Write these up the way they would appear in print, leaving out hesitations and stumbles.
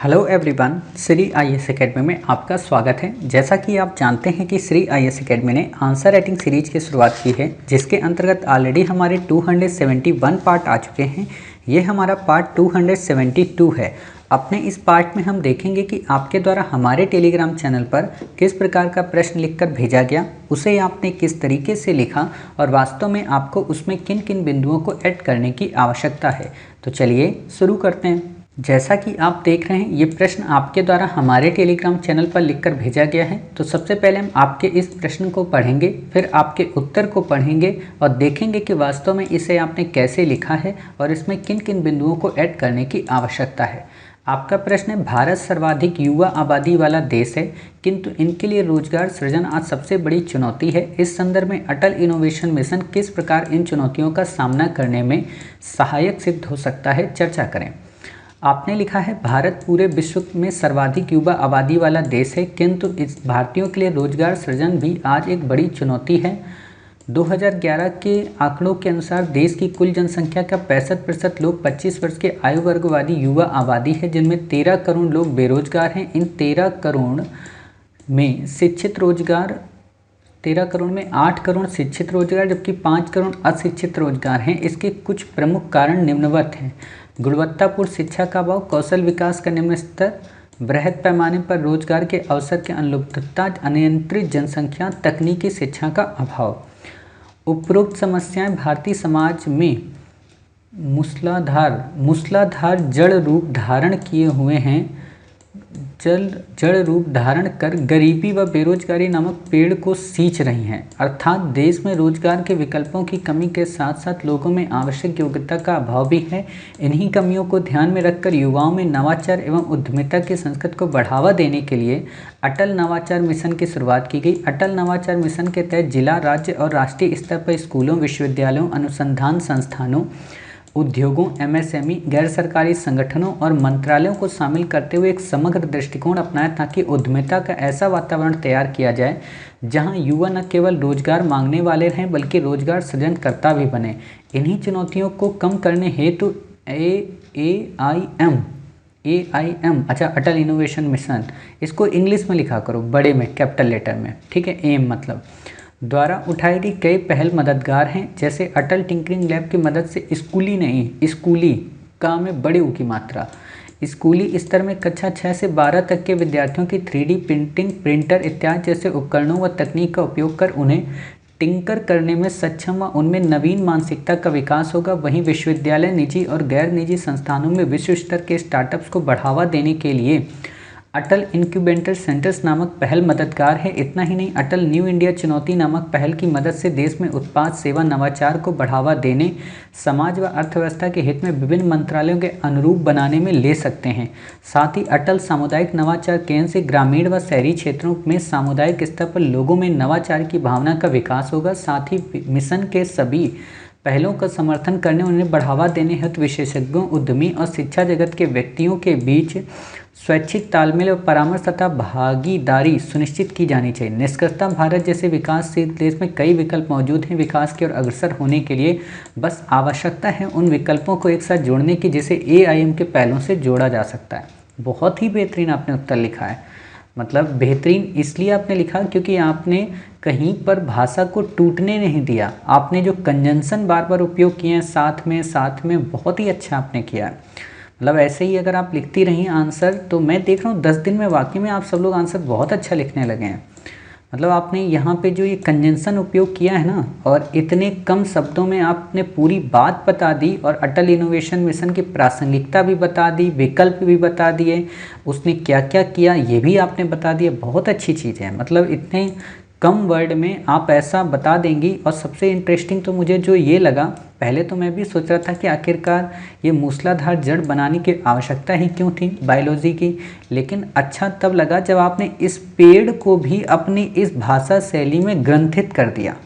Hello everyone, Shri IAS academy में आपका स्वागत है। जैसा कि आप जानते हैं कि श्री आईएएस एकेडमी ने आंसर राइटिंग सीरीज की शुरुआत की है, जिसके अंतर्गत ऑलरेडी हमारे 271 पार्ट आ चुके हैं। ये हमारा पार्ट 272 है। अपने इस पार्ट में हम देखेंगे कि आपके द्वारा हमारे टेलीग्राम चैनल पर किस प्रकार का प्रश्न लिखकर भेजा गया, उसे आपने किस तरीके से लिखा और वास्तव में आपको उसमें किन किन बिंदुओं को ऐड करने की आवश्यकता है। तो चलिए शुरू करते हैं। जैसा कि आप देख रहे हैं, ये प्रश्न आपके द्वारा हमारे टेलीग्राम चैनल पर लिखकर भेजा गया है। तो सबसे पहले हम आपके इस प्रश्न को पढ़ेंगे, फिर आपके उत्तर को पढ़ेंगे और देखेंगे कि वास्तव में इसे आपने कैसे लिखा है और इसमें किन किन बिंदुओं को ऐड करने की आवश्यकता है। आपका प्रश्न है, भारत सर्वाधिक युवा आबादी वाला देश है, किंतु इनके लिए रोजगार सृजन आज सबसे बड़ी चुनौती है। इस संदर्भ में अटल इनोवेशन मिशन किस प्रकार इन चुनौतियों का सामना करने में सहायक सिद्ध हो सकता है, चर्चा करें। आपने लिखा है, भारत पूरे विश्व में सर्वाधिक युवा आबादी वाला देश है, किंतु इस भारतीयों के लिए रोजगार सृजन भी आज एक बड़ी चुनौती है। 2011 के आंकड़ों के अनुसार देश की कुल जनसंख्या का 65% लोग 25 वर्ष के आयु वर्ग वाली युवा आबादी है, जिनमें 13 करोड़ लोग बेरोजगार हैं। इन 13 करोड़ में शिक्षित रोजगार 13 करोड़ में 8 करोड़ शिक्षित रोजगार जबकि 5 करोड़ अशिक्षित रोजगार हैं। इसके कुछ प्रमुख कारण निम्नवत हैं: गुणवत्तापूर्ण शिक्षा का अभाव, कौशल विकास का निम्न स्तर, बृहद पैमाने पर रोजगार के अवसर की अनुपलब्धता, अनियंत्रित जनसंख्या, तकनीकी शिक्षा का अभाव। उपरोक्त समस्याएं भारतीय समाज में मूसलाधार जड़ रूप धारण किए हुए हैं। जड़ रूप धारण कर गरीबी व बेरोजगारी नामक पेड़ को सींच रही हैं। अर्थात देश में रोजगार के विकल्पों की कमी के साथ साथ लोगों में आवश्यक योग्यता का अभाव भी है। इन्हीं कमियों को ध्यान में रखकर युवाओं में नवाचार एवं उद्यमिता की संस्कृति को बढ़ावा देने के लिए अटल नवाचार मिशन की शुरुआत की गई। अटल नवाचार मिशन के तहत जिला, राज्य और राष्ट्रीय स्तर पर स्कूलों, विश्वविद्यालयों, अनुसंधान संस्थानों, उद्योगों, एमएसएमई, गैर सरकारी संगठनों और मंत्रालयों को शामिल करते हुए एक समग्र दृष्टिकोण अपनाया ताकि उद्यमिता का ऐसा वातावरण तैयार किया जाए जहां युवा न केवल रोजगार मांगने वाले रहें बल्कि रोजगार सृजनकर्ता भी बने। इन्हीं चुनौतियों को कम करने हेतु AIM अटल इनोवेशन मिशन, इसको इंग्लिश में लिखा करो, बड़े में, कैपिटल लेटर में, ठीक है, एम मतलब, द्वारा उठाई गई कई पहल मददगार हैं। जैसे अटल टिंकरिंग लैब की मदद से स्कूली का में बड़े ऊ की मात्रा, स्कूली स्तर में कक्षा 6 से 12 तक के विद्यार्थियों की 3D प्रिंटिंग, प्रिंटर इत्यादि जैसे उपकरणों व तकनीक का उपयोग कर उन्हें टिंकर करने में सक्षम व उनमें नवीन मानसिकता का विकास होगा। वहीं विश्वविद्यालय, निजी और गैर निजी संस्थानों में विश्व स्तर के स्टार्टअप्स को बढ़ावा देने के लिए अटल इंक्यूबेटर सेंटर्स नामक पहल मददगार है। इतना ही नहीं, अटल न्यू इंडिया चुनौती नामक पहल की मदद से देश में उत्पाद, सेवा, नवाचार को बढ़ावा देने, समाज व अर्थव्यवस्था के हित में विभिन्न मंत्रालयों के अनुरूप बनाने में ले सकते हैं। साथ ही अटल सामुदायिक नवाचार केंद्र से ग्रामीण व शहरी क्षेत्रों में सामुदायिक स्तर पर लोगों में नवाचार की भावना का विकास होगा। साथ ही मिशन के सभी पहलों का समर्थन करने, उन्हें बढ़ावा देने हेतु विशेषज्ञों, उद्यमी और शिक्षा जगत के व्यक्तियों के बीच स्वैच्छिक तालमेल और परामर्श तथा भागीदारी सुनिश्चित की जानी चाहिए। निष्कर्षतः भारत जैसे विकासशील देश में कई विकल्प मौजूद हैं विकास की ओर अग्रसर होने के लिए। बस आवश्यकता है उन विकल्पों को एक साथ जोड़ने की, जिसे AIM के पहलों से जोड़ा जा सकता है। बहुत ही बेहतरीन आपने उत्तर लिखा है। मतलब बेहतरीन इसलिए आपने लिखा क्योंकि आपने कहीं पर भाषा को टूटने नहीं दिया। आपने जो कंजंक्शन बार बार उपयोग किए हैं साथ में, बहुत ही अच्छा आपने किया है। मतलब ऐसे ही अगर आप लिखती रही आंसर, तो मैं देख रहा हूँ 10 दिन में वाकई में आप सब लोग आंसर बहुत अच्छा लिखने लगे हैं। मतलब आपने यहाँ पे जो ये कंजंक्शन उपयोग किया है ना, और इतने कम शब्दों में आपने पूरी बात बता दी और अटल इनोवेशन मिशन की प्रासंगिकता भी बता दी, विकल्प भी बता दिए, उसने क्या क्या किया ये भी आपने बता दिया। बहुत अच्छी चीज़ है। मतलब इतने कम वर्ड में आप ऐसा बता देंगी। और सबसे इंटरेस्टिंग तो मुझे जो ये लगा, पहले तो मैं भी सोच रहा था कि आखिरकार ये मूसलाधार जड़ बनाने की आवश्यकता ही क्यों थी बायोलॉजी की, लेकिन अच्छा तब लगा जब आपने इस पेड़ को भी अपनी इस भाषा शैली में ग्रंथित कर दिया।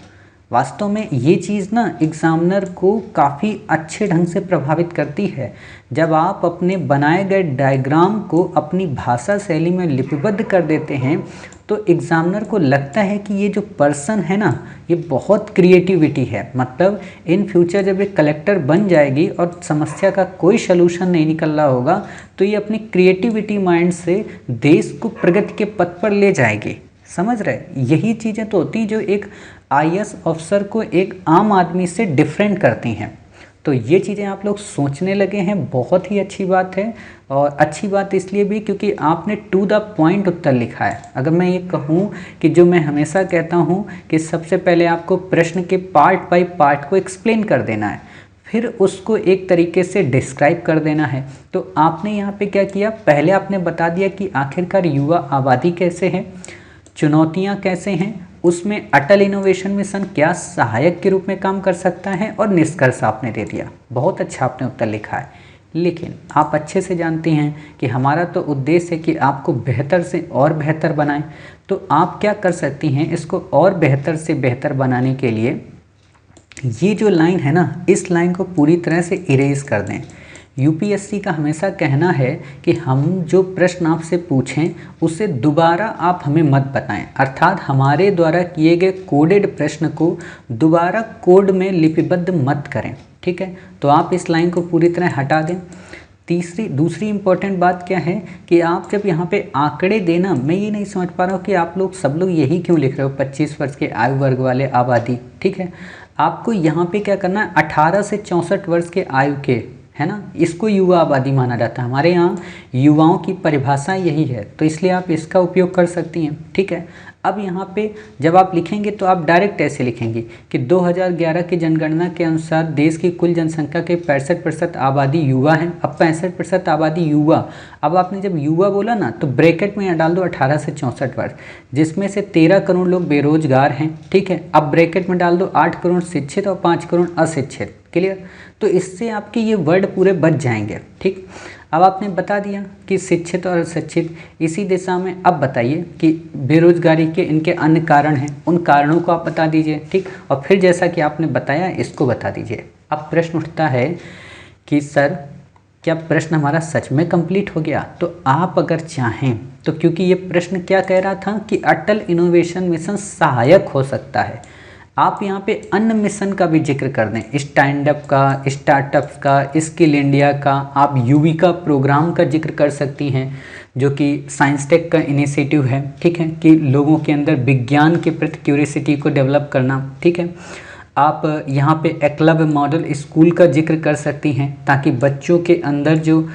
वास्तव में ये चीज़ ना एग्जामिनर को काफ़ी अच्छे ढंग से प्रभावित करती है। जब आप अपने बनाए गए डायग्राम को अपनी भाषा शैली में लिपिबद्ध कर देते हैं तो एग्जामिनर को लगता है कि ये जो पर्सन है ना ये बहुत क्रिएटिविटी है। मतलब इन फ्यूचर जब एक कलेक्टर बन जाएगी और समस्या का कोई सलूशन नहीं निकल रहा होगा तो ये अपनी क्रिएटिविटी माइंड से देश को प्रगति के पथ पर ले जाएगी। समझ रहे, यही चीज़ें तो होती हैं जो एक आईएएस अफसर को एक आम आदमी से डिफरेंट करती हैं। तो ये चीज़ें आप लोग सोचने लगे हैं, बहुत ही अच्छी बात है। और अच्छी बात इसलिए भी क्योंकि आपने टू द पॉइंट उत्तर लिखा है। अगर मैं ये कहूँ कि जो मैं हमेशा कहता हूँ कि सबसे पहले आपको प्रश्न के पार्ट बाय पार्ट को एक्सप्लेन कर देना है, फिर उसको एक तरीके से डिस्क्राइब कर देना है, तो आपने यहाँ पे क्या किया, पहले आपने बता दिया कि आखिरकार युवा आबादी कैसे है, चुनौतियाँ कैसे हैं, उसमें अटल इनोवेशन मिशन क्या सहायक के रूप में काम कर सकता है, और निष्कर्ष आपने दे दिया। बहुत अच्छा आपने उत्तर लिखा है। लेकिन आप अच्छे से जानते हैं कि हमारा तो उद्देश्य है कि आपको बेहतर से और बेहतर बनाएं। तो आप क्या कर सकती हैं, इसको और बेहतर से बेहतर बनाने के लिए ये जो लाइन है ना, इस लाइन को पूरी तरह से इरेज कर दें। यूपीएससी का हमेशा कहना है कि हम जो प्रश्न आपसे पूछें उसे दोबारा आप हमें मत बताएं, अर्थात हमारे द्वारा किए गए कोडेड प्रश्न को दोबारा कोड में लिपिबद्ध मत करें। ठीक है, तो आप इस लाइन को पूरी तरह हटा दें। दूसरी इम्पॉर्टेंट बात क्या है कि आप जब यहाँ पे आंकड़े देना, मैं ये नहीं समझ पा रहा हूँ कि आप लोग सब लोग यही क्यों लिख रहे हो 25 वर्ष के आयु वर्ग वाले आबादी। ठीक है, आपको यहाँ पे क्या करना है, 18 से 64 वर्ष के आयु के, है ना, इसको युवा आबादी माना जाता है। हमारे यहाँ युवाओं की परिभाषा यही है, तो इसलिए आप इसका उपयोग कर सकती हैं। ठीक है, अब यहाँ पे जब आप लिखेंगे तो आप डायरेक्ट ऐसे लिखेंगे कि 2011 की जनगणना के अनुसार देश की कुल जनसंख्या के 65% आबादी युवा है। अब 65% आबादी युवा, अब आपने जब युवा बोला ना तो ब्रैकेट में यहाँ डाल दो 18 से 64 वर्ष, जिसमें से 13 करोड़ लोग बेरोजगार हैं। ठीक है, अब ब्रैकेट में डाल दो 8 करोड़ शिक्षित और 5 करोड़ अशिक्षित। क्लियर, तो इससे आपके ये वर्ड पूरे बच जाएंगे। ठीक, अब आपने बता दिया कि शिक्षित और अशिक्षित, इसी दिशा में अब बताइए कि बेरोजगारी के इनके अन्य कारण हैं, उन कारणों को आप बता दीजिए। ठीक, और फिर जैसा कि आपने बताया इसको बता दीजिए। अब प्रश्न उठता है कि सर क्या प्रश्न हमारा सच में कंप्लीट हो गया? तो आप अगर चाहें तो, क्योंकि ये प्रश्न क्या कह रहा था कि अटल इनोवेशन मिशन सहायक हो सकता है, आप यहाँ पे अन्य मिशन का भी जिक्र कर दें, स्टैंड अप का, स्टार्टअप्स का, स्किल इंडिया का, आप युविका प्रोग्राम का जिक्र कर सकती हैं जो कि साइंस टेक का इनिशिएटिव है। ठीक है, कि लोगों के अंदर विज्ञान के प्रति क्यूरियोसिटी को डेवलप करना। ठीक है, आप यहाँ पे एकलव्य मॉडल स्कूल का जिक्र कर सकती हैं ताकि बच्चों के अंदर जो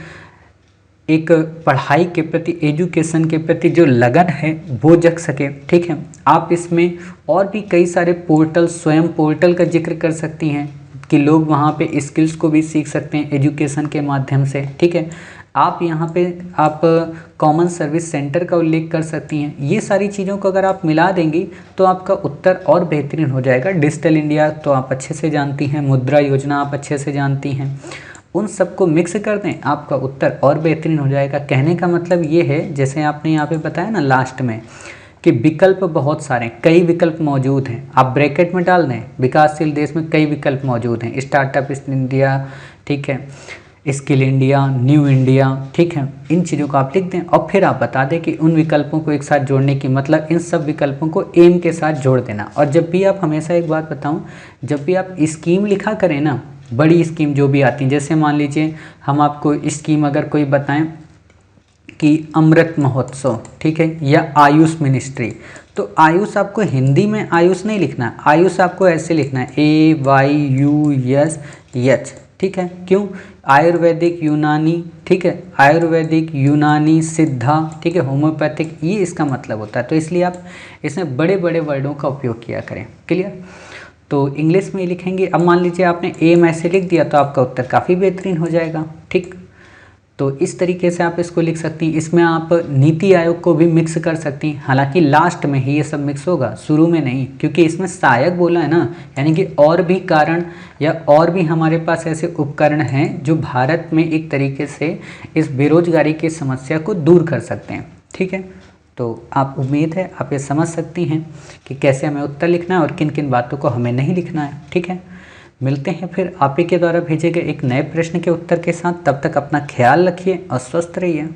एक पढ़ाई के प्रति, एजुकेशन के प्रति जो लगन है वो जग सके। ठीक है, आप इसमें और भी कई सारे पोर्टल, स्वयं पोर्टल का जिक्र कर सकती हैं कि लोग वहाँ पे स्किल्स को भी सीख सकते हैं एजुकेशन के माध्यम से। ठीक है, आप यहाँ पे आप कॉमन सर्विस सेंटर का उल्लेख कर सकती हैं। ये सारी चीज़ों को अगर आप मिला देंगी तो आपका उत्तर और बेहतरीन हो जाएगा। डिजिटल इंडिया तो आप अच्छे से जानती हैं, मुद्रा योजना आप अच्छे से जानती हैं, उन सबको मिक्स कर दें, आपका उत्तर और बेहतरीन हो जाएगा। कहने का मतलब ये है, जैसे आपने यहाँ पे बताया ना लास्ट में कि विकल्प बहुत सारे, कई विकल्प मौजूद हैं, आप ब्रैकेट में डाल दें विकासशील देश में कई विकल्प मौजूद हैं, स्टार्टअप इंडिया, ठीक है, स्किल इंडिया, न्यू इंडिया। ठीक है, इन चीज़ों को आप लिख दें और फिर आप बता दें कि उन विकल्पों को एक साथ जोड़ने की मतलब इन सब विकल्पों को एम के साथ जोड़ देना। और जब भी आप, हमेशा एक बात बताऊँ, जब भी आप स्कीम लिखा करें ना, बड़ी स्कीम जो भी आती हैं, जैसे मान लीजिए हम आपको स्कीम अगर कोई बताएं कि अमृत महोत्सव, ठीक है, या आयुष मिनिस्ट्री, तो आयुष आपको हिंदी में आयुष नहीं लिखना है, आयुष आपको ऐसे लिखना है AYUSH। ठीक है, क्यों? आयुर्वेदिक, यूनानी, ठीक है, आयुर्वेदिक, यूनानी, सिद्धा, ठीक है, होम्योपैथिक, ये इसका मतलब होता है। तो इसलिए आप इसमें बड़े बड़े वर्डों का उपयोग किया करें। क्लियर? तो इंग्लिश में लिखेंगे। अब मान लीजिए आपने एम ऐसे लिख दिया तो आपका उत्तर काफ़ी बेहतरीन हो जाएगा। ठीक, तो इस तरीके से आप इसको लिख सकती हैं। इसमें आप नीति आयोग को भी मिक्स कर सकती हैं, हालांकि लास्ट में ही ये सब मिक्स होगा, शुरू में नहीं, क्योंकि इसमें सहायक बोला है ना, यानी कि और भी कारण या और भी हमारे पास ऐसे उपकरण हैं जो भारत में एक तरीके से इस बेरोजगारी की समस्या को दूर कर सकते हैं। ठीक है, तो आप उम्मीद है आप ये समझ सकती हैं कि कैसे हमें उत्तर लिखना है और किन किन बातों को हमें नहीं लिखना है। ठीक है, मिलते हैं फिर आप ही के द्वारा भेजे गए एक नए प्रश्न के उत्तर के साथ। तब तक अपना ख्याल रखिए और स्वस्थ रहिए।